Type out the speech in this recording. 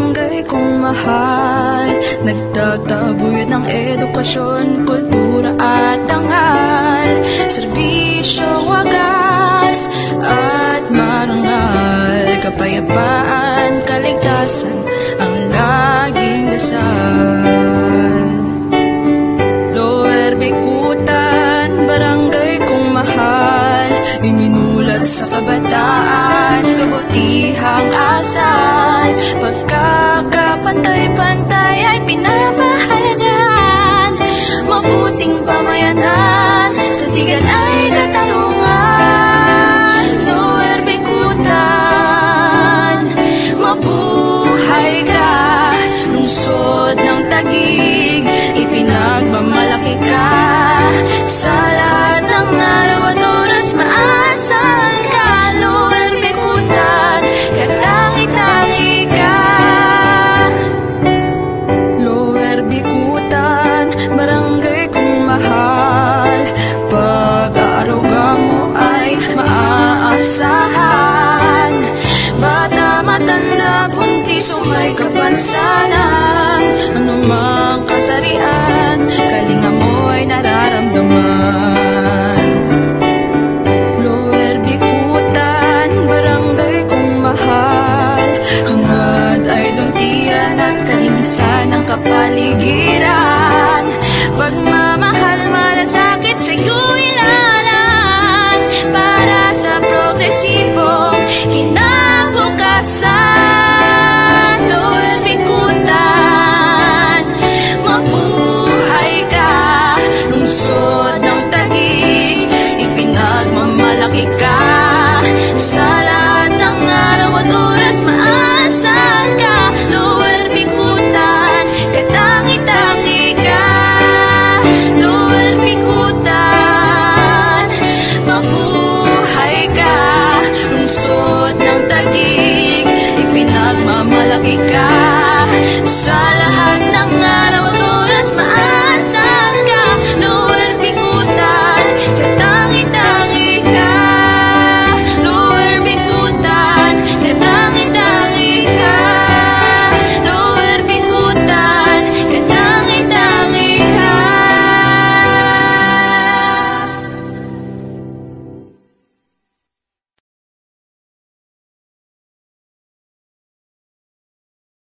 barangay kong mahal, nagtataguyod ng edukasyon, kultura at dangal, serbisyo, wagas at marangal, kapayapaan, kaligtasan ang laging dasal. Lower Bikutan, barangay kong mahal, iminulat sa kabataan, kabutihang asal, pagkakapantay-pantay ay pinapahalagan, mabuting pamayanan, sa tigan ay katarungan. Lower Bikutan, mabuhay ka, lungsod ng Taguig, ipinagmamalaki ka, sa lahat ng araw at oras maasahan ka. Lower Bikutan, katangi-tangi ka. Lower Bikutan, barangay kong mahal, pag-aaruga mo ay maaasahan, bata, matanda, buntis o may kapansanan, anumang kasarian, kalinga mo ay nararamdaman. Lower Bikutan, barangay kong mahal, hangad ay luntian at kalinisan ng kapaligiran, pagmamahal, malasakit sa'yo ilalan, para sa progresibong kinabukasan. Lower Bikutan, mabuhay ka, lungsod ng Taguig, ipinagmamalaki ka, sa lahat ng araw at oras maasahan ka. Lower Bikutan, katangi-tangi ka. Lower Bikutan, mabuhay ka, lungsod ng Taguig, ipinagmamalaki ka, sa